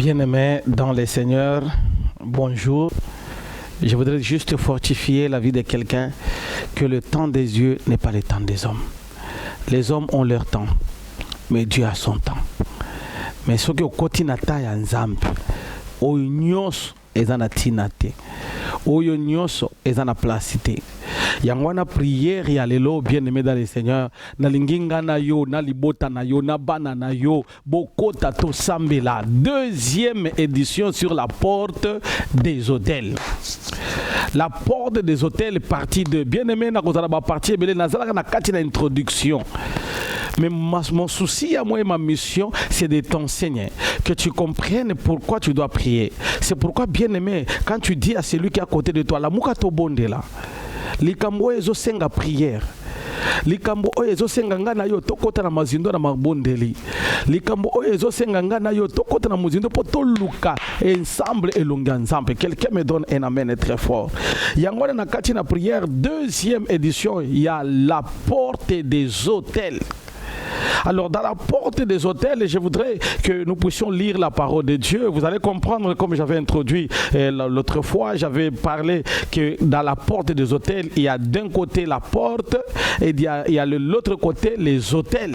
Bien-aimés dans les Seigneurs, bonjour. Je voudrais juste fortifier la vie de quelqu'un que le temps des dieux n'est pas le temps des hommes. Les hommes ont leur temps, mais Dieu a son temps. Mais ce qui est au quotidien ya nzambe, au nyos ezana tinate, au nyos ezana placité. Yangwana prière ya lelo bien-aimé dans les Seigneurs, na linginga na yo, na libota na yo, na bana na yo, bokota to sambela. Deuxième édition sur la porte des hôtels. La porte des hôtels, partie de bien-aimé na kozala ba partie belé nazala na kati na introduction. Mais mon souci à moi et ma mission, c'est de t'enseigner, que tu comprennes pourquoi tu dois prier. C'est pourquoi, bien-aimé, quand tu dis à celui qui est à côté de toi, la mukato bonde là, likambo ezo senga prière. Likambo ezo senga ngana yo tokota na mazindo na mabondeli. Likambo ezo senga ngana yo tokota na mazindo poto luka ensemble elonga ensemble. Quelqu'un me donne un amen très fort. Yangona na kati na prière, deuxième édition, il y a la porte des hôtels. Alors dans la porte des hôtels, je voudrais que nous puissions lire la parole de Dieu. Vous allez comprendre, comme j'avais introduit l'autre fois, j'avais parlé que dans la porte des hôtels, il y a d'un côté la porte et il y a de l'autre côté les hôtels.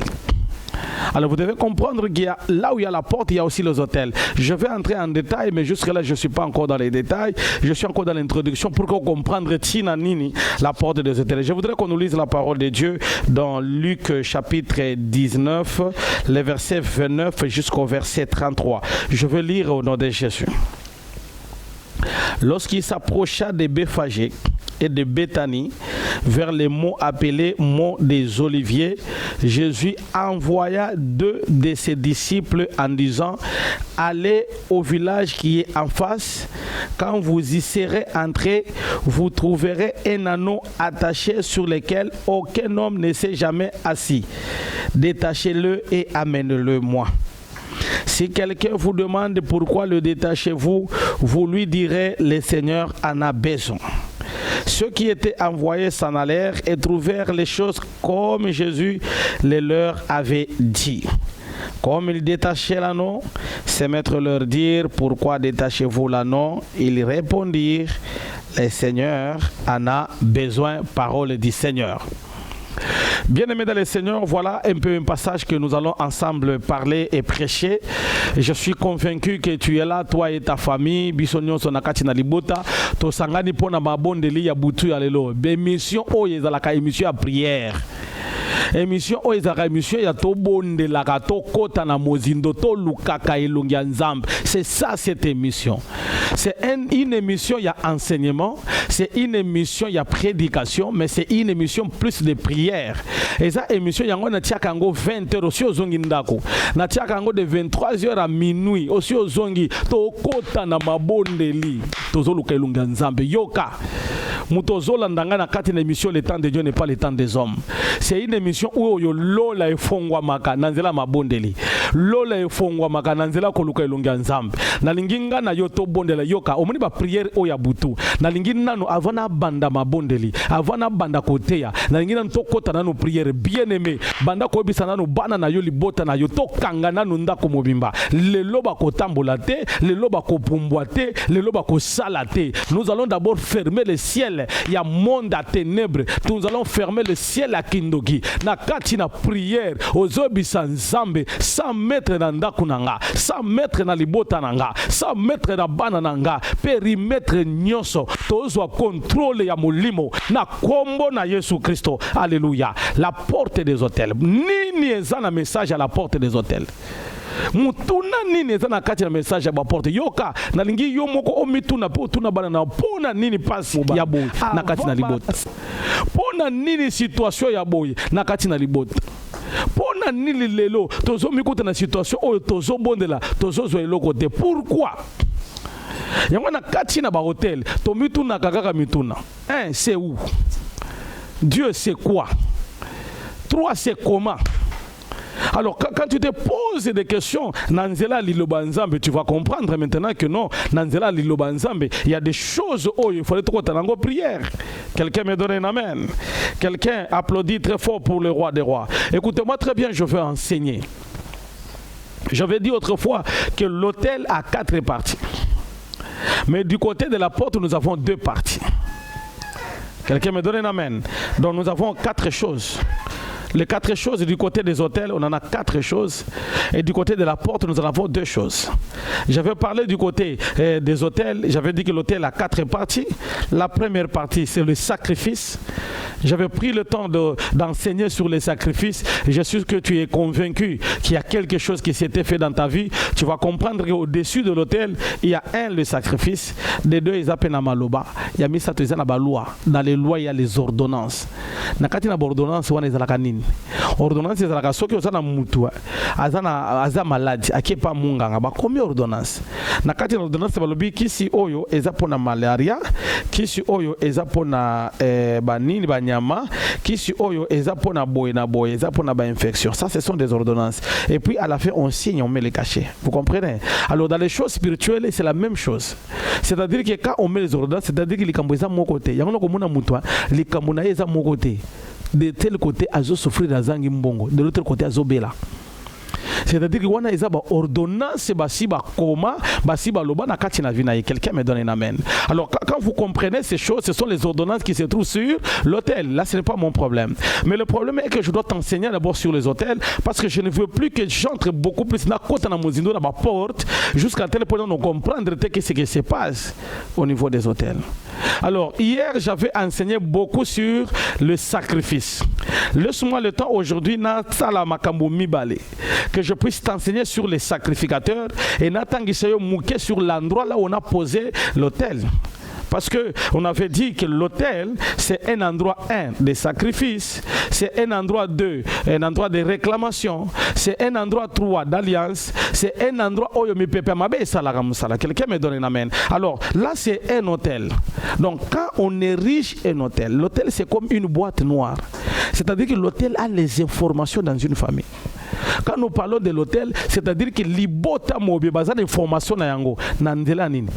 Alors vous devez comprendre qu'il y a là où il y a la porte, il y a aussi les hôtels. Je vais entrer en détail, mais jusque-là, je ne suis pas encore dans les détails. Je suis encore dans l'introduction pour qu'on comprenne Tina Nini, la porte des hôtels. Je voudrais qu'on nous lise la parole de Dieu dans Luc chapitre 19, les versets 29 jusqu'au verset 33. Je vais lire au nom de Jésus. Lorsqu'il s'approcha de Béphagé et de Béthanie, vers les monts appelés monts des Oliviers, Jésus envoya deux de ses disciples en disant: allez au village qui est en face. Quand vous y serez entrés, vous trouverez un anneau attaché sur lequel aucun homme ne s'est jamais assis. Détachez-le et amenez-le moi. Si quelqu'un vous demande pourquoi le détachez-vous, vous lui direz: le Seigneur en a besoin. Ceux qui étaient envoyés s'en allèrent et trouvèrent les choses comme Jésus les leur avait dit. Comme ils détachaient l'anneau, ses maîtres leur dirent: pourquoi détachez-vous l'anneau? Ils répondirent: le Seigneur en a besoin. Parole du Seigneur. Bien-aimés dans le Seigneur, voilà un peu un passage que nous allons ensemble parler et prêcher. Je suis convaincu que tu es là, toi et ta famille. Bisonyo sonakati na libota, to sangani pona mabondeli ya butu ya lelo. Émission oyezalaka émission à prière. Émission oyezalaka émission ya to bondelaka to kota na mozindo to lukaka elongi ya nzambe. C'est ça cette émission. C'est une émission, il y a enseignement, c'est une émission, il y a prédication, mais c'est une émission plus de prière. Et ça émission, il y a un tiakango 20h aussi au zongi ndako. Na tiakango de 23h à minuit aussi au zongi to kota na mabondeli. Tozo luka elongi ya nzambe yoka. Mutozola ndanga na kati na émission le temps de Dieu n'est pas le temps des hommes. C'est une émission où yo lola efongwa maka nanzela mabondeli. Lola efongwa maka nanzela koluka elonga nzambe. Na linginga na yo to bondela yoka omoni ba prière oya butu. Na lingina nano avana banda mabondeli, avana banda koteya. Na lingina to kota nano prière bien-aimé. Banda ko bisa nano bana na yo libota na yo to kanga nano ndako mobimba. Le loba ko tambola te, le loba ko pumbwa te, le loba ko sala te. Nous allons d'abord fermer le ciel. Il y a monde à ténèbres. Nous allons fermer le ciel à Kindogi. Na kati na prière aux obisa nzambe sans mettre na ndako nanga, sans mettre na libota nanga, sans mettre na bana nanga, périmètre nyonso tozwa contrôle ya molimo na kombo na Yesu Kristo. Alléluia. La porte des hôtels. Nini ezana message à la porte des hôtels. Mutuna nini ezana kati na message ya ba porte yoka na lingi yo moko omituna po tuna bana na pona nini pasi ya boy na kati na libota. Pona nini situation ya boy na kati na libota. Pona nini lelo tozo mikuta na situation oyo tozo bondela tozo zo eloko te. Pourquoi? Yango na kati na ba hôtel to mituna kakaka mituna. C'est où? Dieu c'est quoi? 3 c'est comment? Alors, quand tu te poses des questions, Nanzela Lilobanzambe, tu vas comprendre maintenant que non, Nanzela Lilobanzambe, il y a des choses où il faut être en prière. Quelqu'un me donne un amen. Quelqu'un applaudit très fort pour le roi des rois. Écoutez-moi très bien, je veux enseigner. J'avais dit autrefois que l'autel a 4 parties. Mais du côté de la porte, nous avons 2 parties. Quelqu'un me donne un amen. Donc nous avons 4 choses. Les 4 choses du côté des autels, on en a 4 choses. Et du côté de la porte, nous en avons 2 choses. J'avais parlé du côté des autels. J'avais dit que l'autel a 4 parties. La première partie, c'est le sacrifice. J'avais pris le temps d'enseigner sur les sacrifices. Et je suis sûr que tu es convaincu qu'il y a quelque chose qui s'était fait dans ta vie. Tu vas comprendre qu'au-dessus de l'autel, il y a le sacrifice. Des 2, ils appellent à Maloba. Il y a mis ça dans la loi. Dans les lois, il y a les ordonnances. Dans les ordonnances, il y a les ordonnances. Ordonnance c'est la soki osana mutu aza malade akepa munganga ba combien ordonnance na kati na ordonnance balobi kisi oyo eza pona malaria kisi oyo eza pona banini banyama kisi oyo eza pona boye na boye eza pona ba infection. Ça ce sont des ordonnances et puis à la fin on signe, on met les cachets, vous comprenez. Alors dans les choses spirituelles c'est la même chose, c'est-à-dire que quand on met les ordonnances c'est-à-dire que likambo eza mon côté yango ko mona mutu likambo na eza mon côté. De tel côté, azo souffrir d'azangi mbongo, de l'autre côté, azo bela. C'est-à-dire que wana eza ba ordonnance basi ba koma basi ba loba na kati na vina. Quelqu'un me donne un amen. Alors quand vous comprenez ces choses, ce sont les ordonnances qui se trouvent sur l'autel. Là ce n'est pas mon problème. Mais le problème est que je dois t'enseigner d'abord sur les autels parce que je ne veux plus que j'entre beaucoup plus na kota na mozindo na ba porte jusqu'à tel point de comprendre ce qui se passe au niveau des autels. Alors hier j'avais enseigné beaucoup sur le sacrifice. Laisse-moi le temps aujourd'hui na sala makambo mibale que je puisse t'enseigner sur les sacrificateurs et n'attendez mouké sur l'endroit là où on a posé l'autel. Parce qu'on avait dit que l'autel, c'est un endroit, 1, de sacrifice, c'est un endroit 2, un endroit de réclamation, c'est un endroit 3, d'alliance, c'est un endroit où je peux pas. Quelqu'un me donne un amen. Alors là, c'est un hôtel. Donc quand on érige un hôtel, l'hôtel c'est comme une boîte noire. C'est-à-dire que l'hôtel a les informations dans une famille. Quand nous parlons de l'hôtel, c'est-à-dire que l'ibota mobile basé sur l'information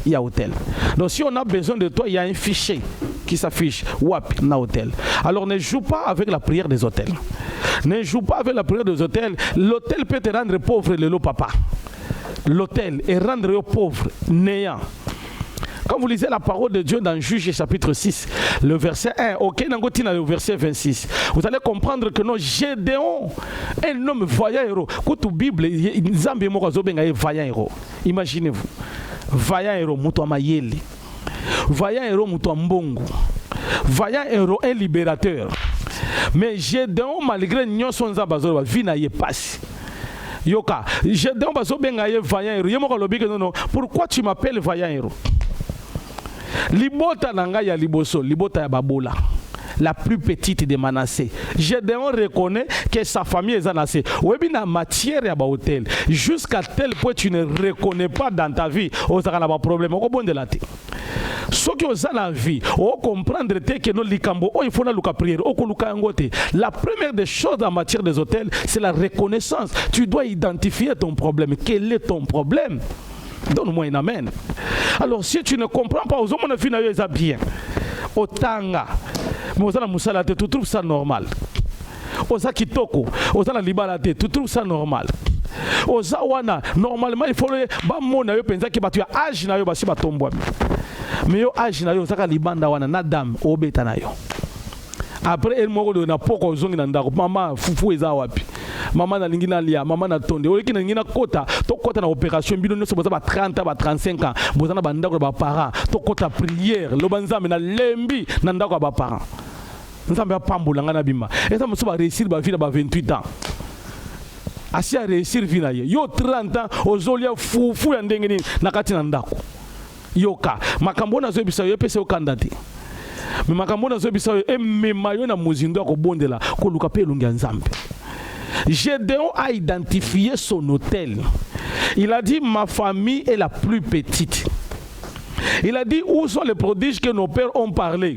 il y a hôtel. Donc si on a besoin de toi, il y a un fichier qui s'affiche WAP na hôtel. Alors ne joue pas avec la prière des hôtels. Ne joue pas avec la prière des hôtels. L'hôtel peut te rendre pauvre, le papa. L'hôtel est rendre pauvre, néant. Quand vous lisez la parole de Dieu dans Juge chapitre 6, le verset 1, ok, le verset 26, vous allez comprendre que non, Gédéon, un homme vaillant héros. Quand la Bible, vaillant héros. Imaginez-vous, vaillant héros, muto mayele, vaillant héros, muto mbongo, vaillant héros, un libérateur. Mais Gédéon, malgré nous, son zabazor, vie n'a pas. Yoka, Gédéon, vaillant héros. Non, pourquoi tu m'appelles vaillant héros? Libota nanga ya liboso, libota ya babola, la plus petite de Manassé. Gédéon reconnaît que sa famille est anassée. Webi na matière ya ba hôtel. Jusqu'à tel point tu ne reconnais pas dans ta vie, ozaka na ba problème, oko bonde la te. Ce qui est la vie, on comprendre que nos likambo, il faut na luka prière, oko luka ngote. La première des choses en matière des hôtels, c'est la reconnaissance. Tu dois identifier ton problème. Quel est ton problème? Donne-moi un amen. Alors si tu ne comprends pas, aux hommes de finalement ils bien. Otanga, mais aux musalate, tu trouves ça normal. Aux kitoko, aux libalate, tu trouves ça normal. Aux awana, normalement il faut ba mona yo penza ki batu ya âge na yo basi batombo. Mais yo âge na yo saka libanda wana na dame obeta na yo. Après elle moko de na poko zongi na ndako mama fufu eza wapi. Maman na lingina lia, maman na tonde. Oye ki na lingina kota, to kota na opération bino nyonso boza ba 30 ans, ba 35 ans, boza na bandako ba parents, to kota prière, lo banzambe na lembi na ndako ba parents. Nzambe apambola ngana bima. Et ça moso ba réussir ba vie na ba 28 ans. Asi a réussir vie na ye. Yo 30 ans, ozolia fufu ya ndenge nini na kati na ndako. Yoka, makambo na zo bisa yo pese o kandate. Mais makambo na zo bisa yo ememayo na mozindo ko bondela ko luka pe lungi nzambe. Gédéon a identifié son hôtel. Il a dit, ma famille est la plus petite. Il a dit, où sont les prodiges que nos pères ont parlé?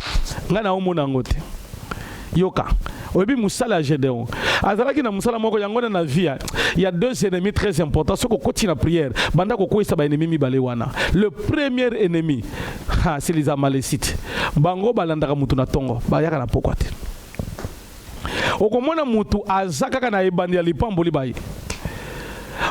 Yoka. Obi musala Gédéon. Azalaki na musala moko yango na vie. Il y a 2 ennemis très importants. Ce qu'on continue la prière, banda ko koisa ba ennemi mibale wana. Le premier ennemi, c'est les Amalécites. Bango balanda ka mutu na tongo, ba yaka na pokwate. Okomona mutu azaka na ebandi ya lipamboli bayi.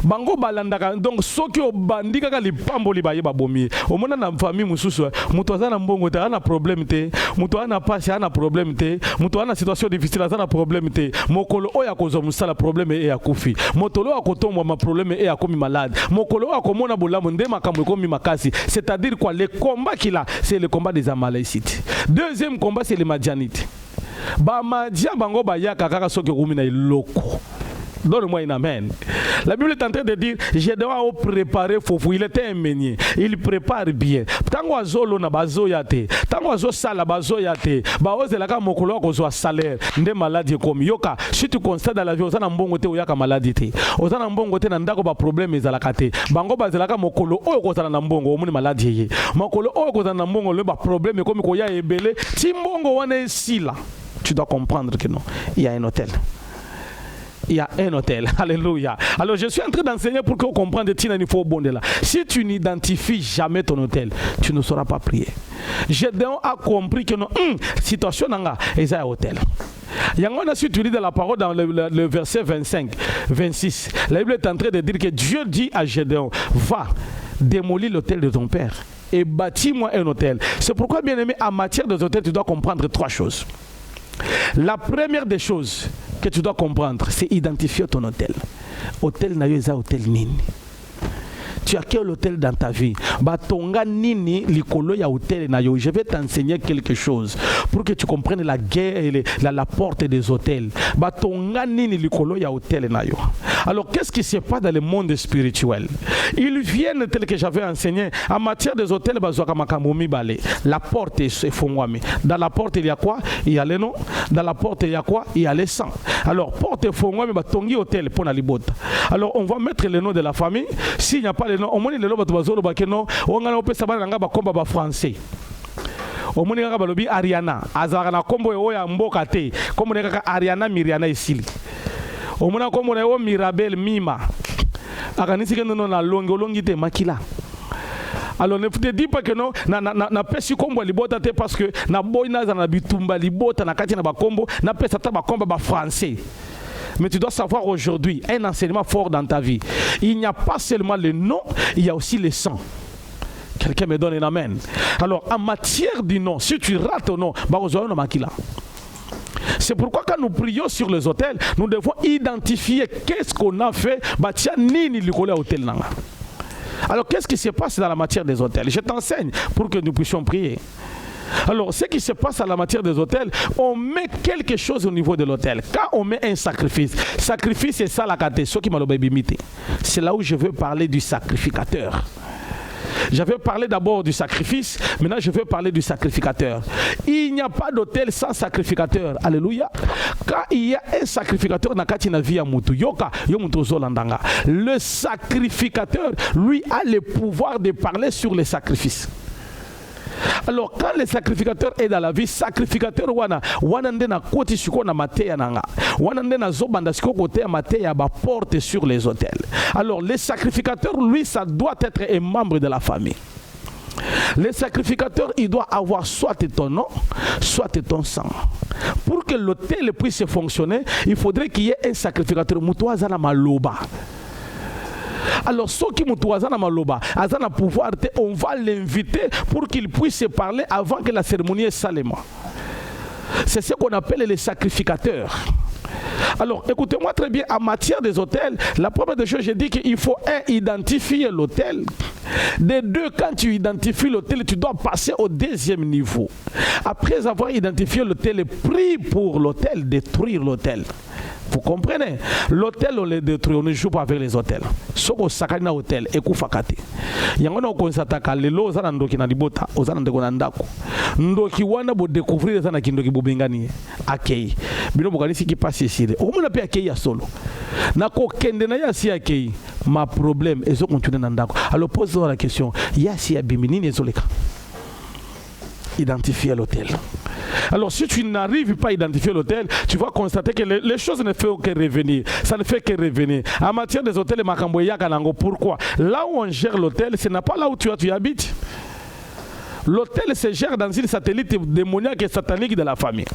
bango balandaka donc soki obandi kaka lipambo libaye babomi omona na famille mususu mutu aza na mbongo te ana problème te mutu ana pasi ana problème te mutu ana situation difficile ana problème te mokolo oya kozwa musala problème e akufi motolo akotomwa ma problème e akomi malade mokolo akomona bolamu nde makambo ekomi makasi c'est-à-dire quoi le combat qu'il a c'est le combat des Amalécites. Deuxième combat c'est les Madianites. Ba madia bango ba yaka kaka soki komina iloko. Donne-moi une amen. La Bible est en train de dire, je dois préparer fofu. Il était un meunier. Il prépare bien. Tango azolo na bazo yate. Tango azo sala bazo yate. Ba oze la ka mokolo ko zo salaire. Nde maladie comme yoka. Si tu constates dans la vie ozana mbongo te oyaka maladie te. Ozana mbongo te na ndako ba problème ezalaka te. Bango bazelaka mokolo oyo ko zala na mbongo omuni maladie ye. Mokolo oyo ko zala na mbongo le ba problème comme ko ya ebele. Ti mbongo wana esila. Tu dois comprendre que non. Il y a un hôtel. Il y a un hôtel. Alléluia. Alors je suis en train d'enseigner pour que vous compreniez qu'il faut bon de là. Si tu n'identifies jamais ton hôtel, tu ne sauras pas prier. Gédéon a compris que non, situation nanga est un hôtel. Yangona, si tu lis dans la parole dans le verset 25, 26, la Bible est en train de dire que Dieu dit à Gédéon, va démolir l'hôtel de ton père et bâtis-moi un hôtel. C'est pourquoi, bien aimé, en matière des hôtels, tu dois comprendre trois choses. La première des choses que tu dois comprendre, c'est identifier ton hôtel. Hôtel na yo eza hôtel nini. Tu as quel hôtel dans ta vie? Batonga nini likolo ya hôtel na yo. Je vais t'enseigner quelque chose pour que tu comprennes la guerre et la porte des hôtels. Batonga nini likolo ya hôtel na yo. Alors qu'est-ce qui se passe dans le monde spirituel? Ils viennent tel que j'avais enseigné en matière des hôtels bazoka makambomi balé. La porte est fongwami. Dans la porte il y a quoi? Il y a les noms. Dans la porte il y a quoi? Il y a les sangs. Alors porte fongwami batongi hôtel pour na libota. Alors on va mettre le nom de la famille. S'il n'y a pas non, au moins les lobes bazolo bakeno on a opé sabana nga bakomba ba français. Au moins nga balobi Ariana azaka na kombo oya mboka te comme nga Ariana Miriana isili. Au moins kombo na o Mirabel Mima. Akanisi kendo na longi te makila. Alors ne te dis pas que non na pesi kombo libota te parce que na boyna na bitumba libota na kati na bakombo na pesa ta bakomba ba français. Mais tu dois savoir aujourd'hui un enseignement fort dans ta vie. Il n'y a pas seulement le nom, il y a aussi le sang. Quelqu'un me donne un amen. Alors, en matière du nom, si tu rates ton nom, c'est pourquoi quand nous prions sur les hôtels, nous devons identifier qu'est-ce qu'on a fait. Alors, qu'est-ce qui se passe dans la matière des hôtels? Je t'enseigne pour que nous puissions prier. Alors, ce qui se passe à la matière des hôtels, on met quelque chose au niveau de l'hôtel. Quand on met un sacrifice, c'est ça la catégorie qui c'est là où je veux parler du sacrificateur. J'avais parlé d'abord du sacrifice, maintenant je veux parler du sacrificateur. Il n'y a pas d'hôtel sans sacrificateur. Alléluia. Quand il y a un sacrificateur, le sacrificateur, lui, a le pouvoir de parler sur les sacrifices. Alors quand le sacrificateur est dans la vie, sacrificateur wana ndena koti siko na mateya nanga wana ndena zobanda siko kote ya mateya ba porte sur les hôtels. Alors le sacrificateur, lui, ça doit être un membre de la famille. Le sacrificateur, il doit avoir soit ton nom, soit ton sang. Pour que l'hôtel puisse fonctionner, il faudrait qu'il y ait un sacrificateur. Mutuaza na maloba. Alors, ceux qui m'ont maloba, pouvoir, on va l'inviter pour qu'il puisse parler avant que la cérémonie s'allume. C'est ce qu'on appelle les sacrificateurs. Alors, écoutez-moi très bien, en matière des hôtels, la première des choses, j'ai dit qu'il faut identifier l'hôtel. Des deux, quand tu identifies l'hôtel, tu dois passer au deuxième niveau. Après avoir identifié l'hôtel, prie pour l'hôtel, détruire l'hôtel. Vous comprenez? L'hôtel, on le détruit, on ne joue pas avec les hôtels. Sauf au sakana hôtel, et koufakate. Yangona okonsataka lelo ozana ndoki na libota, ozana ndeko na ndako. Ndoki wana bo découvrir ozana kindoki bobengani. Akei. Bino bokanisi ki passe ici. Omona pe akei ya solo. Na ko kende na ya si akei. Ma problème ezo continuer na ndako. Alors pose-toi la question, ya si abimini nezoleka. Identifier l'hôtel. Alors si tu n'arrives pas à identifier l'hôtel, tu vas constater que les choses ne font que revenir. Ça ne fait que revenir. En matière des hôtels, pourquoi? Là où on gère l'hôtel, ce n'est pas là où tu habites. L'hôtel se gère dans une satellite démoniaque et satanique de la famille.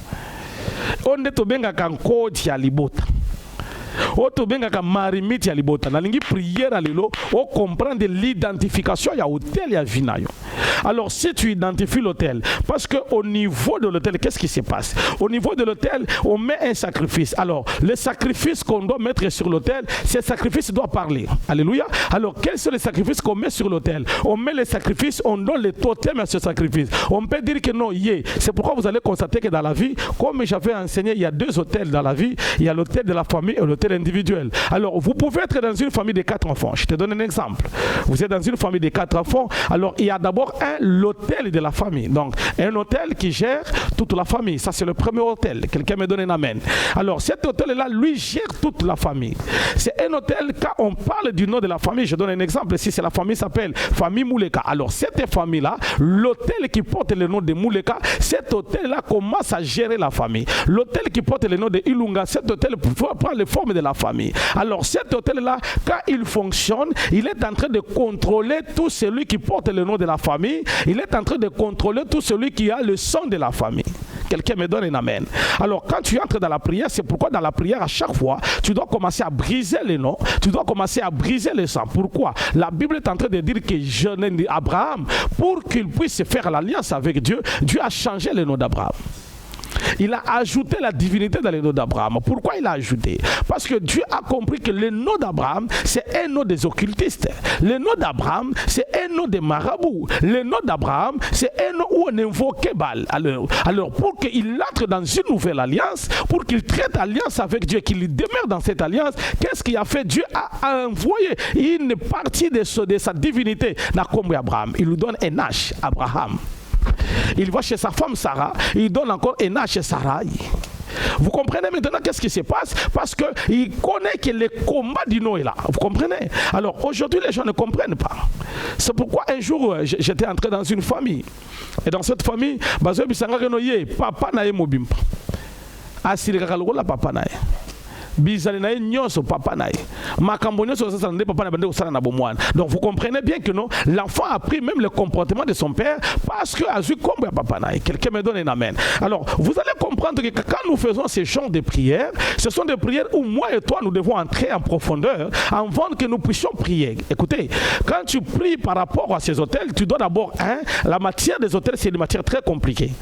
On est au benga kanko tia libota. Auto benga marimiti ya libota. Nalingi prière à l'élo. On comprend l'identification ya hôtel ya vinayo. Alors si tu identifies l'hôtel, parce que au niveau de l'hôtel, qu'est-ce qui se passe? Au niveau de l'hôtel, on met un sacrifice. Alors le sacrifice qu'on doit mettre sur l'hôtel, ce sacrifice doit parler. Alléluia. Alors quels sont les sacrifices qu'on met sur l'hôtel? On met les sacrifices, on donne les totems à ce sacrifice. On peut dire que non, c'est pourquoi vous allez constater que dans la vie, comme j'avais enseigné, il y a deux hôtels dans la vie. Il y a l'hôtel de la famille et l'hôtel individuel. Alors vous pouvez être dans une famille de 4 enfants. Je te donne un exemple. Vous êtes dans une famille de 4 enfants. Alors il y a d'abord l'hôtel de la famille. Donc un hôtel qui gère toute la famille. Ça c'est le premier hôtel. Quelqu'un me donne un amen. Alors cet hôtel-là, lui, gère toute la famille. C'est un hôtel, quand on parle du nom de la famille, je donne un exemple. Si c'est la famille s'appelle famille Mouleka. Alors cette famille-là, l'hôtel qui porte le nom de Mouleka, cet hôtel-là commence à gérer la famille. L'hôtel qui porte le nom de Ilunga, cet hôtel prend les formes de la famille. Alors cet hôtel-là, quand il fonctionne, il est en train de contrôler tout celui qui porte le nom de la famille. Il est en train de contrôler tout celui qui a le sang de la famille. Quelqu'un me donne un amen. Alors quand tu entres dans la prière, c'est pourquoi dans la prière, à chaque fois, tu dois commencer à briser les noms, tu dois commencer à briser le sang. Pourquoi? La Bible est en train de dire que Abraham, pour qu'il puisse faire l'alliance avec Dieu, Dieu a changé le nom d'Abraham. Il a ajouté la divinité dans le nom d'Abraham. Pourquoi il a ajouté? Parce que Dieu a compris que le nom d'Abraham, c'est un nom des occultistes. Le nom d'Abraham, c'est un nom des marabouts. Le nom d'Abraham, c'est un nom où on invoquait Baal. Alors pour qu'il entre dans une nouvelle alliance, pour qu'il traite alliance avec Dieu, qu'il demeure dans cette alliance, qu'est-ce qu'il a fait? Dieu a envoyé une partie de sa divinité dans comme Abraham. Il lui donne un âge, Abraham. Il va chez sa femme Sarah, il donne encore un âge chez Sarai. Vous comprenez maintenant qu'est-ce qui se passe? Parce qu'il connaît que le combat du nom est là. Vous comprenez? Alors aujourd'hui, les gens ne comprennent pas. C'est pourquoi un jour, j'étais entré dans une famille. Et dans cette famille, papa n'a pas mobimpa. Asirikakalola papa n'a pas. Donc vous comprenez bien que non, l'enfant a pris même le comportement de son père parce que a vu comme papa. Quelqu'un me donne un amen. Alors vous allez comprendre que quand nous faisons ces genres de prières, ce sont des prières où moi et toi nous devons entrer en profondeur avant que nous puissions prier. Écoutez, quand tu pries par rapport à ces hôtels, tu dois d'abord, la matière des hôtels, c'est une matière très compliquée.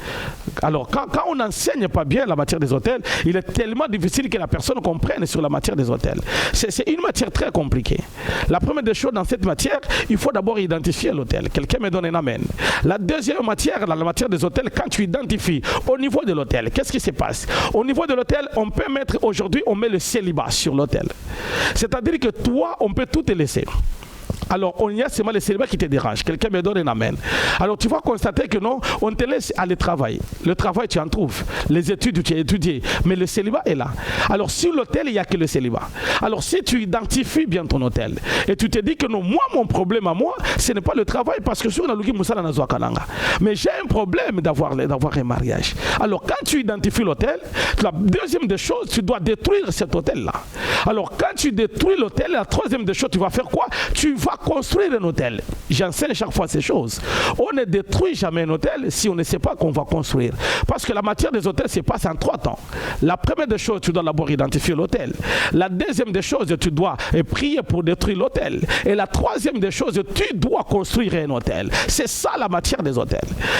Alors quand on n'enseigne pas bien la matière des hôtels, il est tellement difficile que la personne comprenne sur la matière des hôtels. C'est une matière très compliquée. La première des choses dans cette matière, il faut d'abord identifier l'hôtel. Quelqu'un me donne un amen. La deuxième matière, la matière des hôtels, quand tu identifies au niveau de l'hôtel, qu'est-ce qui se passe? Au niveau de l'hôtel, on peut mettre aujourd'hui, on met le célibat sur l'hôtel. C'est-à-dire que toi, on peut tout te laisser. Alors, on y a seulement le célibat qui te dérange. Quelqu'un me donne un amen. Alors, tu vas constater que non, on te laisse aller travailler. Le travail, tu en trouves. Les études, tu as étudié. Mais le célibat est là. Alors, sur l'hôtel, il n'y a que le célibat. Alors, si tu identifies bien ton hôtel et tu te dis que non, moi, mon problème à moi, ce n'est pas le travail parce que sur la Lugi Moussala Nazwa Kananga. Mais j'ai un problème d'avoir un mariage. Alors, quand tu identifies l'hôtel, la deuxième des choses, tu dois détruire cet hôtel-là. Alors, quand tu détruis l'hôtel, la troisième des choses, tu vas faire quoi? Tu vas construire un hôtel. J'enseigne chaque fois ces choses. On ne détruit jamais un hôtel si on ne sait pas qu'on va construire. Parce que la matière des hôtels se passe en 3 temps. La première des choses, tu dois d'abord identifier l'hôtel. La deuxième des choses, tu dois prier pour détruire l'hôtel. Et la troisième des choses, tu dois construire un hôtel. C'est ça la matière des hôtels.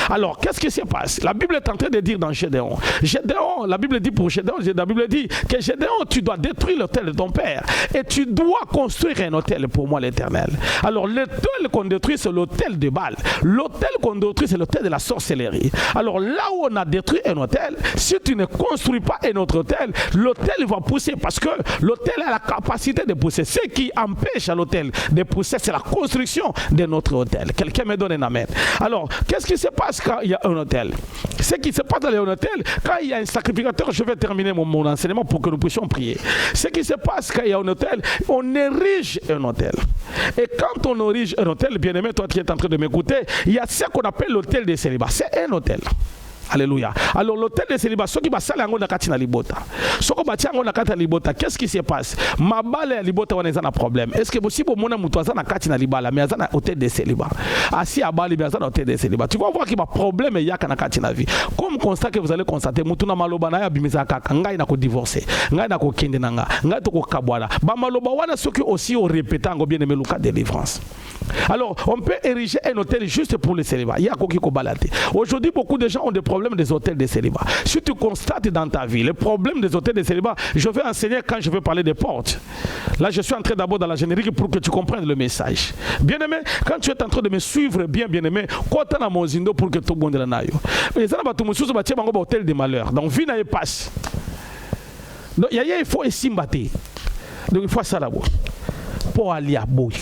Alors, qu'est-ce qui se passe? La Bible est en train de dire dans Gédéon. Gédéon, la Bible dit pour Gédéon, la Bible dit que Gédéon, tu dois détruire l'hôtel de ton père. Et tu dois construire un hôtel pour moi l'Éternel. Alors l'hôtel qu'on détruit, c'est l'hôtel de Baal. L'hôtel qu'on détruit, c'est l'hôtel de la sorcellerie. Alors là où on a détruit un hôtel, si tu ne construis pas un autre hôtel, l'hôtel va pousser parce que l'hôtel a la capacité de pousser. Ce qui empêche à l'hôtel de pousser, c'est la construction de notre hôtel. Quelqu'un me donne un amen. Alors, qu'est-ce qui se passe quand il y a un hôtel? Ce qui se passe dans un hôtel, quand il y a un sacrificateur, je vais terminer mon enseignement pour que nous puissions prier. Ce qui se passe quand il y a un hôtel, on érige un hôtel. Et quand on érige un hôtel, bien-aimé, toi qui es en train de m'écouter, il y a ce qu'on appelle l'hôtel des célibats. C'est un hôtel. Alléluia. Alors l'hôtel de célibat, ceux qui basale yango na kati na libota. Ceux qui bati yango na kati na libota, qu'est-ce qui se passe? Ma balle ya libota wana eza na problème. Est-ce que possible mona mutu aza na kati na libala mais aza na hôtel de célibat. Asi abali mais aza na hôtel de célibat. Tu vas voir qu'il y a problème ya kana kati na vie. Comme constat que vous allez constater mutu na maloba na ya bimisa kaka ngai na ko divorcer. Ngai na ko kende na nga. Ngai to ko kabwala. Ba maloba wana ceux qui aussi au répétant ngo bien aimé le cas de délivrance. Alors, on peut ériger un hôtel juste pour le célibat. Il y a qui balade. Aujourd'hui, beaucoup de gens ont des problèmes des hôtels de célibat. Si tu constates dans ta vie les problèmes des hôtels de célibat, je vais enseigner quand je vais parler des portes. Là, je suis entré d'abord dans la générique pour que tu comprennes le message. Bien-aimé, quand tu es en train de me suivre, bien-aimé, quand tu as mon zindo pour que tout le monde le naïo. Les gens ont un hôtel de malheur. Donc, vie n'a passe. Donc, il faut essayer de battre. Donc, il faut ça là-bas. Pour aller à boy.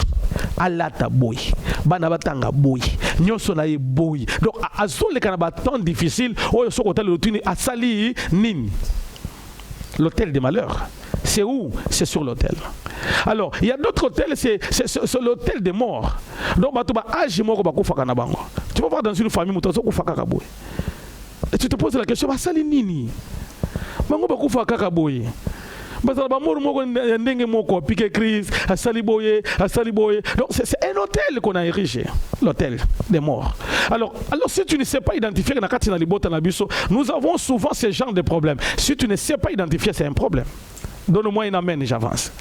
Alata boy, bana batanga boy, nyonso na ye boy. Donc azole kana ba temps difficile, oyo soko hôtel rotini asali nini. L'hôtel des malheurs. C'est où? C'est sur l'hôtel. Alors, il y a d'autres hôtels, c'est l'hôtel des morts. Donc batuba âge moko ba kufaka na bango. Tu vas voir dans une famille muto kufaka ka boy. Et tu te poses la question, asali nini? Bango ba kufaka ka boy. Donc c'est un hôtel qu'on a érigé, l'hôtel des morts. Alors si tu ne sais pas identifier, nous avons souvent ce genre de problèmes. Si tu ne sais pas identifier, c'est un problème. Donne-moi un amen et j'avance.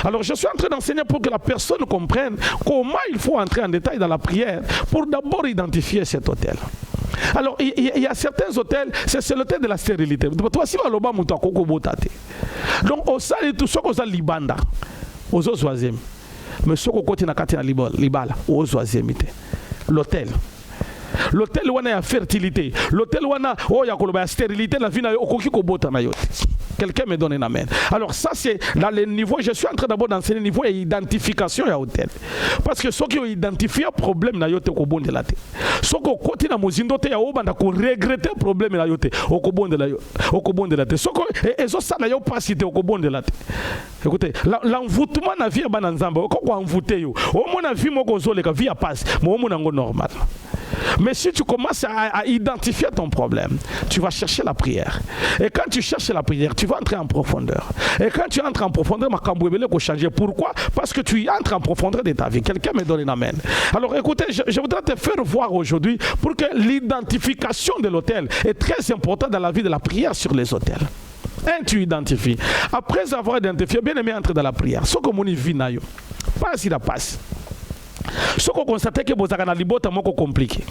Alors je suis en train d'enseigner pour que la personne comprenne comment il faut entrer en détail dans la prière pour d'abord identifier cet hôtel. Alors, il y a certains hôtels, c'est l'hôtel de la stérilité. Toi, si tu as donc, au salut, tout ce qu'on a libanda, aux autres oisièmes. Mais ce qu'on continue à libala, aux oisièmes. L'hôtel. L'hôtel où il y a fertilité. L'hôtel où il y a stérilité, la vie n'a pas. Quelqu'un me donne un amen. Alors ça c'est dans les niveaux, je suis en train d'abord d'enseigner le niveau d'identification à l'hôtel. Parce que ceux qui ont identifié un problème na yote au bon de la tête. Ceux qui ont continué à mozindo te ya obanda ko regretter problème na yote au bon de la tête. Ceux qui et ça na yo pas cité au bon de la tête. Écoutez, l'envoûtement na vie ba nzamba ko envoûter yo. Au mon vie moko zo le ka vie passe, mais au mon ngo normal. Mais si tu commences à identifier ton problème, tu vas chercher la prière. Et quand tu cherches la prière, tu vas entrer en profondeur. Et quand tu entres en profondeur, ma cambouébélé va changer. Pourquoi? Parce que tu entres en profondeur de ta vie. Quelqu'un me donne un amen. Alors écoutez, je voudrais te faire voir aujourd'hui pour que l'identification de l'hôtel est très importante dans la vie de la prière sur les hôtels. Un, tu identifies. Après avoir identifié, bien aimé, entrer dans la prière. Ce que mon vie n'a eu. Pas si la passe. Ce qu'on constate que vous avez un libota moko compliqué.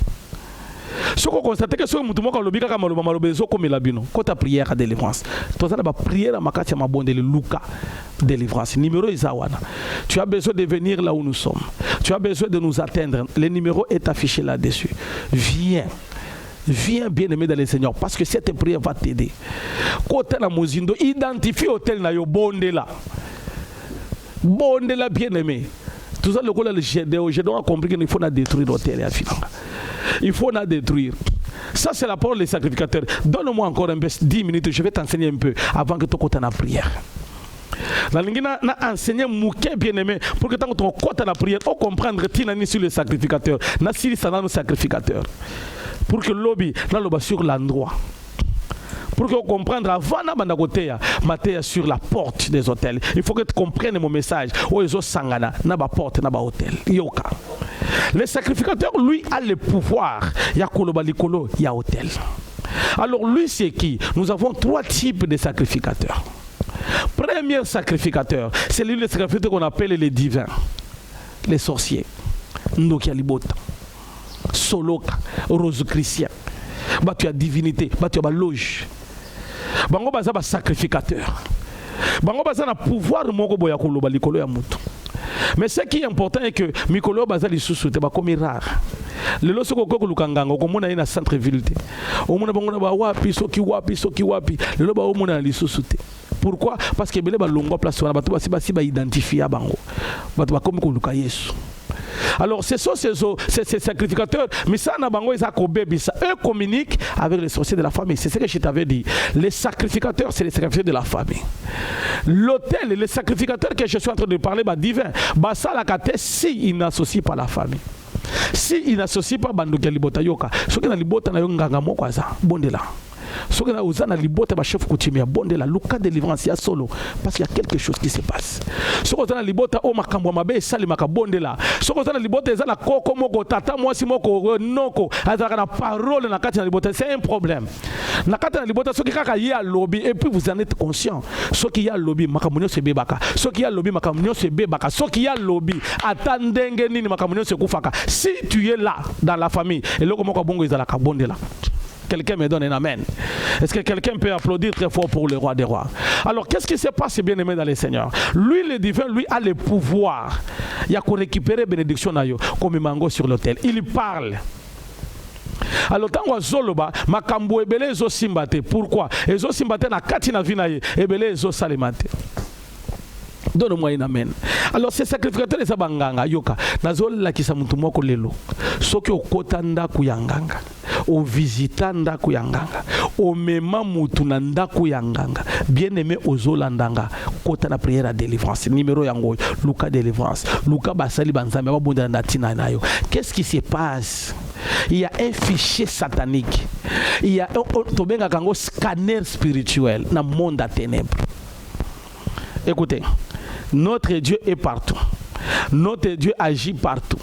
Ce qu'on constate que ce que vous avez lobika kama loba malobe zo comme la bino. Quand ta prière à délivrance. Toi ça la prière à makati ma bonde le Luca délivrance. Numéro isawana. Tu as besoin de venir là où nous sommes. Tu as besoin de nous atteindre. Le numéro est affiché là-dessus. Viens. Viens bien aimé dans le Seigneur parce que cette prière va t'aider. Côté la mozindo identifie hôtel na yo bonde là. Bonde là bien aimé. Tout ça, le GDO a compris qu'il faut détruire l'hôtel. Il faut la détruire. Ça, c'est la parole des sacrificateurs. Donne-moi encore 10 minutes, je vais t'enseigner un peu avant que tu côté la prière. La ligne n'a enseigné mouké bien aimé pour que tu côté la prière, on comprendre que sur les sacrificateurs, n'a pas nos sacrificateurs. Pour que l'objet n'a sur l'endroit. Pour que vous compreniez, avant de sur la porte des hôtels, il faut que tu comprennes mon message. Porte, hôtel. Le sacrificateur, lui, a le pouvoir. Il y a kolobalikolo, il y a hôtel. Alors, lui, c'est qui? Nous avons 3 types de sacrificateurs. Premier sacrificateur, c'est lui le sacrificateur qu'on appelle les divins, les sorciers. Ndokialibota, Soloka, Rose Christian. Tu as divinité, tu as loge. Bango baza ba sacrificateur. Bango baza na pouvoir moko boya koloba likolo ya mutu. Mais ce qui est important est que mikolo baza lisusu te ba komi rare. Lelo soko ko lukanganga ko mona ina centre ville te. O mona bango na ba wapi soki wapi. Lelo ba o mona lisusu te. Pourquoi? Parce que belé ba longo place wana batu basi ba identifier bango. Batu ba komi ko luka Yesu. Alors, ces sacrificateurs, mais ça, eux communiquent avec les sorciers de la famille. C'est ce que je t'avais dit. Les sacrificateurs, c'est les sacrificateurs de la famille. L'autel, les sacrificateurs que je suis en train de parler, divin, ça la si ils n'associent pas la famille. Si il n'associe pas banduki libota yoka, ce qui na libota na yonganga moko aza bondela. Ce qui na uzana libota ba chef coutumier bondela luka délivrance ya solo parce qu'il y a quelque chose qui se passe. Ce qui na libota o makambo mabe sali makabondela. Ce qui na libota eza na koko moko tata mwasi moko noko azaka na parole na kati na libota, c'est un problème. Na kati na libota ce qui kaka ya lobby et puis vous en êtes conscient. Ce qui ya lobby makamunyo se bebaka. Ce qui ya lobby makamunyo se bebaka. Ce qui ya lobby atandenge nini makamunyo se kufaka. Si tu es là dans la famille et loko moko bongo ezala kabondela. Quelqu'un me donne un amen. Est-ce que quelqu'un peut applaudir très fort pour le roi des rois? Alors, qu'est-ce qui se passe, bien aimé dans les seigneurs? Lui, le divin, lui, a le pouvoir. Il y a qu'on récupérer bénédiction comme mango sur l'autel. Il parle. Alors, tant que Zoloba, Makambo ebele ezo simbate. Pourquoi? Ezo simbate na kati na vinaye, ebele ezo salimate. Donne-moi un amen. Alors, ces sacrificateurs, les abanganga, yoka, nazol la kisa mutu moko lelo. Soki okotanda kuyanganga. Au visitant ndako yanganga, au mema mutu na ndako yanganga, bien aimé ozolandanga, kota na prière à délivrance, numéro yango, Luka délivrance, Luka basali banzambe, babonda na tina nayo. Qu'est-ce qui se passe? Il y a un fichier satanique, il y a un scanner spirituel dans le monde à ténèbres. Écoutez, notre Dieu est partout. Notre Dieu agit partout.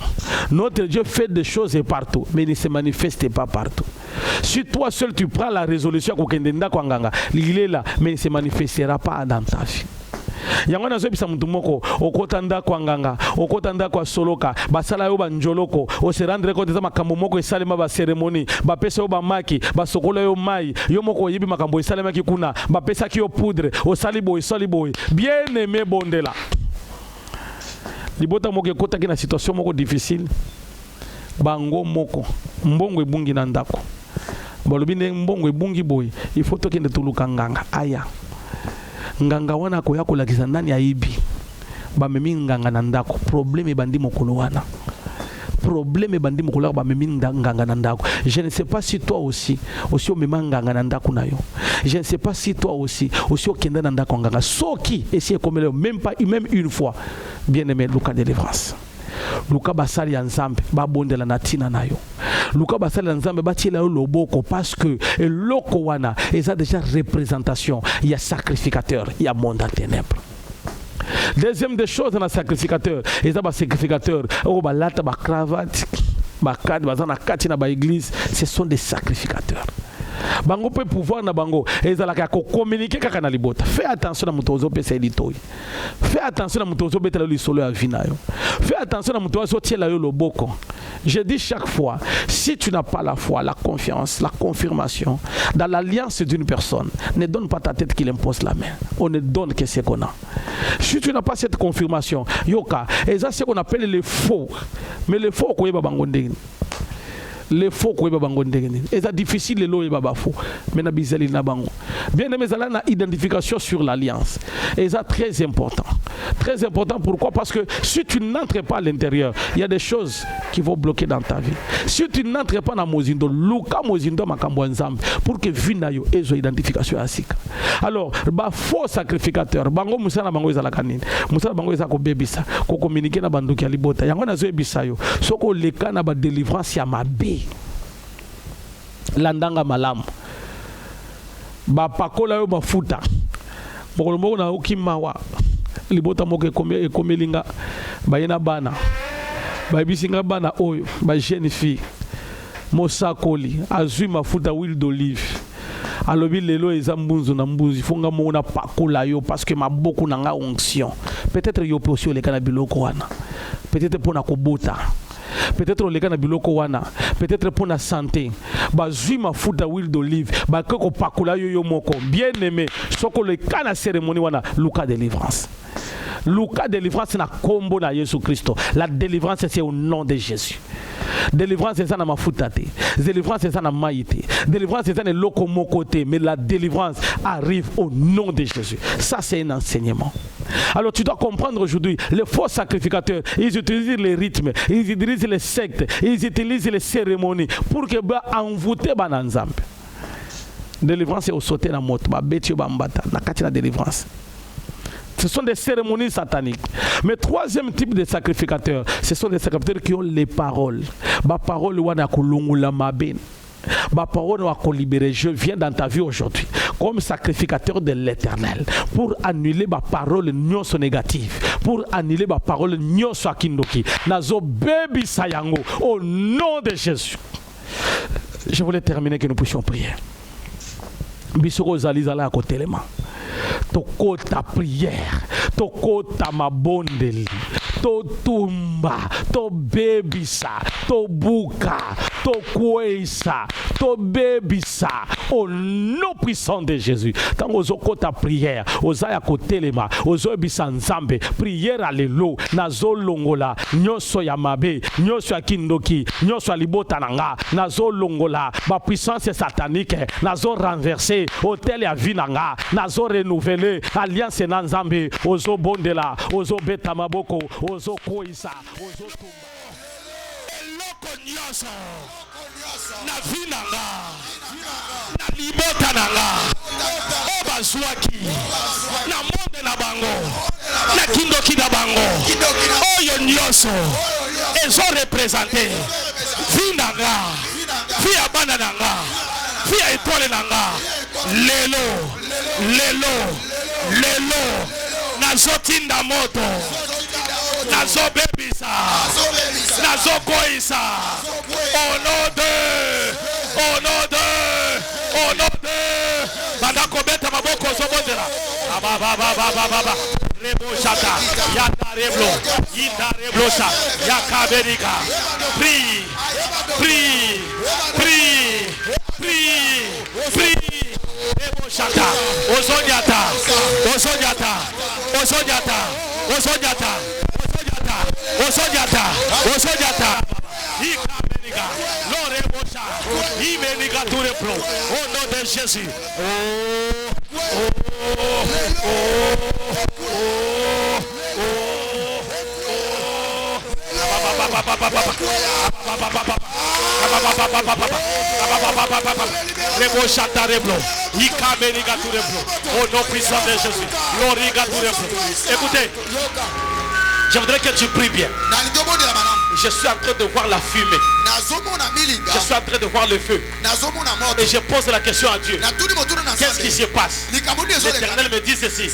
Notre Dieu fait des choses partout, mais il ne se manifeste pas partout. Si toi seul tu prends la résolution, il est là, mais il ne se manifestera pas dans ta vie. Yango na zobisa mutu moko okotanda kwa nganga okotanda kwa soloka basala yo banjoloko o se rendre compte za makambo moko esalema ba cérémonie ba pesa yo ba maki ba sokola yo mai yo moko yibi makambo esalema ki kuna ba pesa ki yo poudre o sali boy bien aimé bondela libota moko ekota ki na situation moko difficile bango moko mbongo ebungi na ndako balobi ne mbongo ebungi boy il faut tokende tuluka nganga aya nganga wana ko yakolakisa nani aibi bamemi nganga na ndako problème ebandi mokolo wana problème ebandi mokolo bamemi nganga na ndako. Je ne sais pas si toi aussi omema nganga na ndako na yo. Je ne sais pas si toi aussi okenda na ndako nganga soki essayer comme même une fois. Bien aimé, Luka délivrance. Luka basali ya nzambe babondela na tina na yo. Luka basali ya nzambe batiela yo loboko parce que eloko wana eza déjà représentation, il y a sacrificateur, il y a monde à ténèbres. Deuxième des choses dans le sacrificateur, ils ont un sacrificateur, oh balata ba cravate, ba cadre, bazana katina ba église, ce sont des sacrificateurs. Bango peut pouvoir na bango, ils ont la communiquer kaka na libota. Fais attention à mutozo pesa elitoyi. Fais attention à mutozo betela li solo ya vinayo. Fais attention à mutozo tiela yo loboko. Je dis chaque fois, si tu n'as pas la foi, la confiance, la confirmation dans l'alliance d'une personne, ne donne pas ta tête qu'il impose la main. On ne donne que ce qu'on a. Si tu n'as pas cette confirmation, yoka, et ça c'est ce qu'on appelle les faux. Mais les faux, quoi, les faux quoi et c'est difficile les lois baba faux mais na bizali na bango bien aimé zala na identification sur l'alliance et c'est très important pourquoi? Parce que si tu n'entres pas à l'intérieur il y a des choses qui vont bloquer dans ta vie. Si tu n'entres pas dans mozindo luka mozindo makambo nzambe pour que vina yo ezo identification asika. Alors ba faux sacrificateur bango musana bango ezala kanini musana bango ezala ko bebisa ko communiquer na banduki ya libota yango na zo ebisa yo soko leka na ba délivrance ya mabe landanga malamu ba pakola yo mafuta bokolo moko na okimawa libota moko ekomelinga bayena bana babisinga bana oyo ba jeune fille mosakoli azui mafuta huile d'olive alobi lelo eza mbunzu na mbuzi fonga moko na pakola yo parce que maboko na nga onction peut-être yo aussi oleka na biloko wana peut-être pona kobota peut-être les gars na biloko wana peut-être pour la santé bazui mafuta huile d'olive ba ko pakula yo moko bien aimé soko le kana cérémonie wana Luka délivrance. Luka délivrance na kombo na Jésus Christ. La délivrance c'est au nom de Jésus. Délivrance c'est ça na mafuta te. Délivrance c'est ça na maïté. Délivrance c'est ça na loko mokote mais la délivrance arrive au nom de Jésus. Ça c'est un enseignement. Alors tu dois comprendre aujourd'hui, les faux sacrificateurs, ils utilisent les rythmes, ils utilisent les sectes, ils utilisent les cérémonies pour que envoûter bananzambe. Délivrance est au sauté na moto, ba betio ba mbata, na kati na délivrance. Ce sont des cérémonies sataniques. Mais troisième type de sacrificateurs, ce sont des sacrificateurs qui ont les paroles. Ma parole, ma parole va libérer. Je viens dans ta vie aujourd'hui comme sacrificateur de l'Éternel pour annuler ma parole nyonso négative, pour annuler ma parole nyonso akindoki. Nazo baby sayango au nom de Jésus. Je voulais terminer que nous puissions prier. Bisoko zalizala kotelema. Toko ta prière, toko ta mabondeli, to tumba, to bebisa, to buka, to kwesa, to bebisa, au nom puissant de Jésus. Tant ozoko ta prière, ozaya kotelema, ozo bisa nzambe, prière alelo, nazo longola, nyoso ya mabe, nyoso ya kindoki, nyoso ya libota nanga, nazo longola, ma puissance satanique, nazo renverser, hôtel ya vinanga, nazo renouveler alliance na nzambe, ozo bondela, ozo beta maboko, ozo koisa, ozo tumba. Eloko nyonso na vinanga, na libota nanga, o bazwaki, na monde na bango, na kindoki na bango, oyo nyonso ezo représenter vinanga, via bana nanga, via étoile nanga, lelo nazotinda moto, nazobebisa, nazokoisa, au nom de bandako beta maboko zobondela baba rebo shata yata reblo yita reblo sa yakaberika. Prie rebo shata osonyata ikaberika lore bosha imenika tout le pro au nom de Jésus. Au nom puissant de Jésus. Écoutez, je voudrais que tu pries bien. Je suis en train de voir la fumée. Je suis en train de voir le feu. Et je pose la question à Dieu. Qu'est-ce qui se passe? L'Éternel me dit ceci.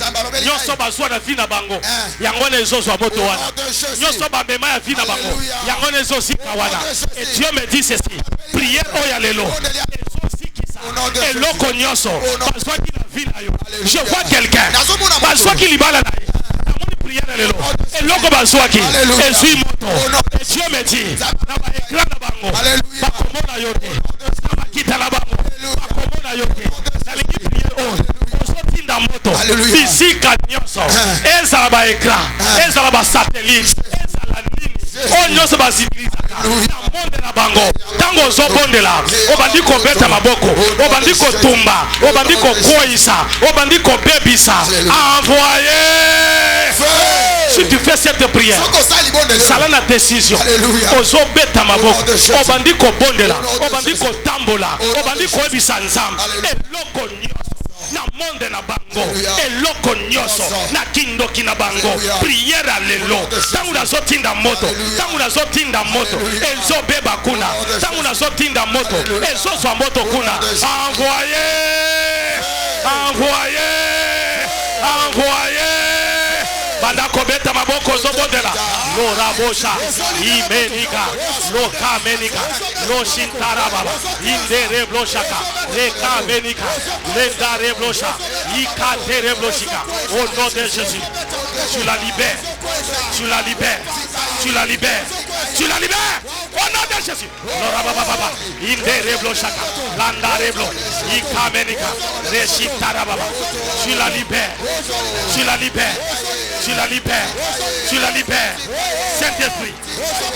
Et Dieu me dit ceci. Prière oyalelo. Et l'oko nyonso. Je vois quelqu'un. Et l'oko bazwaki. Et suis moto. Et Dieu me dit. Physique nyonso. Ezala ba écran. Ezala ba satellite. Ezala nini. Onyoso ba civilisaka. Na monde na bango. Tango zobondela. Obandi ko beta maboko. Obandi ko tumba. Obandi ko koisa. Obandi ko bebisa. Envoyez. Si tu fais cette prière, ça a la décision. Ozo beta maboko. Obandi ko bondela. Obandi ko tambola. Obandi ko ebisa nzambe. Et loko na monde na bango eloko nyonso na kindoki na bango prière alelo tangu nazotinda moto ezobeba kuna tangu nazotinda moto ezozwa moto kuna envoyez bandako beta maboko zobondela lo rabosha imenika lo kamenika lo shintaraba indere bloshaka le kamenika le dare blosha ikatere bloshika. Au nom de Jésus, tu la libères. Au nom de Jésus, lo rababa indere bloshaka landare blo ikamenika le shintaraba. Tu la libères.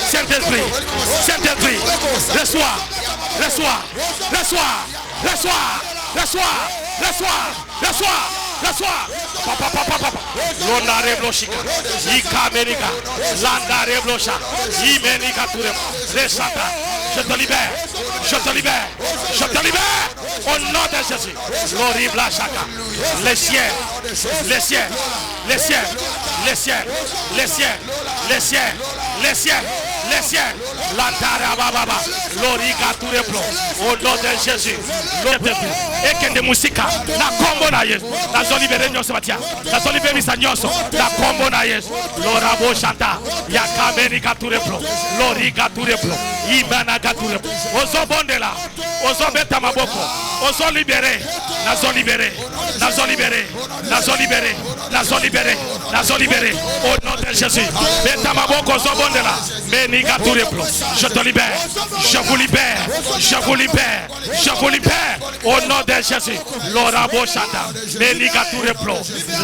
Saint-Esprit, reçois. Papa. Londare bloshika. Ikamerika. Landare blosha. Imenika ture. Resata. Je te libère. Au nom de Jésus. L'horrible chaka. Les siens les ciels, les ciels, les ciels, les ciels, les ciels, les ciels, la tarababa, l'origa tout le plan, au nom de Jésus, et que des musiques, la combo na yes, la zone libérée de Sabatia, la zone libérée de Sagnoso, la combo na yes, l'orabo chanta, yakameni tout le plan, l'origa tout le plan, imana tout le plan, ozo bondela, ozo beta maboko, ozo libéré, la zone libérée, la zone libérée, la zone libérée, la zone libérée, la zone libérée, au nom de Jésus, beta maboko, ozo bondela, meniga tout le plan, je te libère, je vous libère, je vous libère, je vous libère, au nom de Jésus, l'orabo chanta, meniga tout le plan,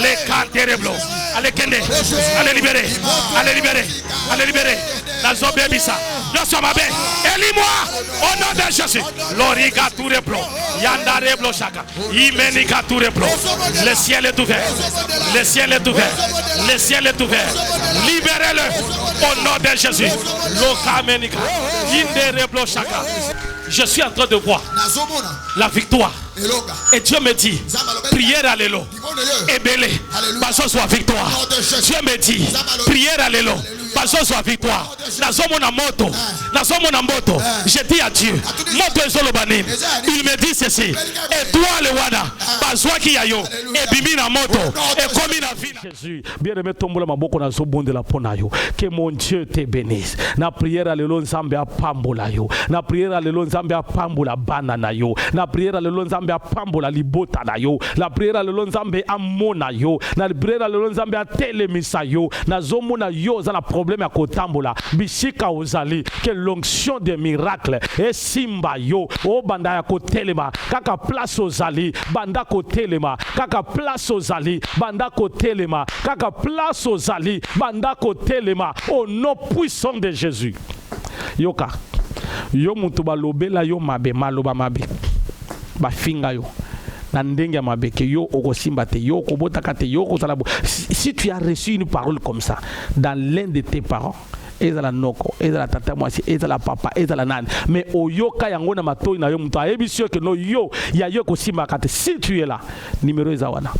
les cantereblos, allez kende, allez libérer, allez libérer, allez libérer, la zone bébisa, nous sommes à élis-moi, au nom de Jésus, l'origa tout le plan, yandare blo chaka, imeniga tout le plan, le ciel est ouvert, le ciel est ouvert, le ciel est ouvert, libérez-le, au nom de Jésus, l'okamenika, indere blo chaka. Je suis en train de voir la victoire. Et Dieu me dit, prière à l'élo. Et belé, parce soit victoire. Dieu me dit, prière à l'élo. Parce soit victoire. Nazomona moto. Nazomona moto. Je dis à Dieu, moto ezolobanin. Il me dit ceci. Et toi le wada, parce qui yayo. Et bimina moto. Et comme na vie. Jésus, bien aimé tombola maboko na zobonde la ponayo. Que mon Dieu te bénisse. Na prière à l'élo nzambe a pambola yo. Na prière à l'élo nzambe a pambola banana yo. Na prière à l'élo nzambe a pambola libota na yo. La prière à l'élo nzambe a mona yo. Na prière à l'élo nzambe a telemisa yo. Na zomona yo za na problème à kotambola. Bishika ozali. Que l'onction des miracles et simba yo. O banda ya kotelema. Kaka place ozali. Banda kotelema. Kaka place ozali. Banda kotelema. Kaka place ozali. Banda kotelema. Au nom puissant de Jésus. Yoka. Yo mutu balobela yo mabe maloba mabe. Ba finga yo. Na ndenge ya mabe ke yo okosimba te yo kobotaka te yo kozalabo. Si tu as reçu une parole comme ça dans l'un de tes parents, ezala noko, ezala tata mwasi, ezala papa, ezala nani, mais oyoka yango na matoi na yo mutu ayebisi yo ke no yo ya yo kosimba kate. Si tu es là, numéro ezawana.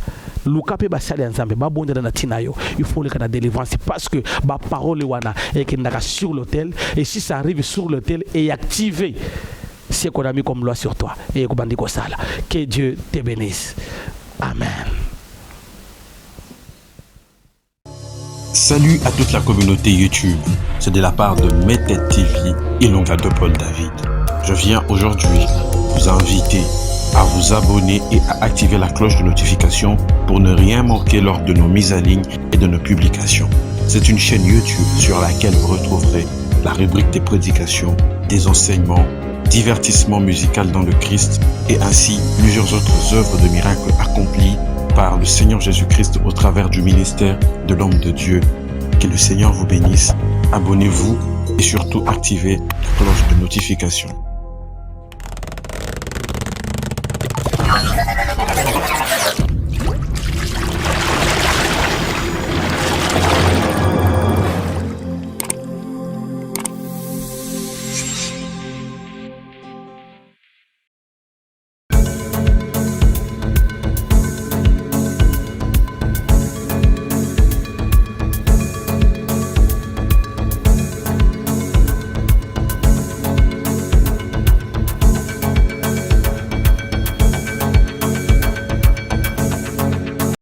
Luka pe basali nzambe ba bondela na tina yo, il faut le kana délivrance parce que ba parole wana et que ndaka sur l'autel, et si ça arrive sur l'autel et activé c'est qu'on a mis comme loi sur toi et ko sala. Que Dieu te bénisse. Amen. Salut à toute la communauté YouTube. C'est de la part de Meted TV et l'oncle de Paul David. Je viens aujourd'hui vous inviter à vous abonner et à activer la cloche de notification pour ne rien manquer lors de nos mises à ligne et de nos publications. C'est une chaîne YouTube sur laquelle vous retrouverez la rubrique des prédications, des enseignements, divertissement musical dans le Christ et ainsi plusieurs autres œuvres de miracles accomplies par le Seigneur Jésus-Christ au travers du ministère de l'homme de Dieu. Que le Seigneur vous bénisse. Abonnez-vous et surtout activez la cloche de notification.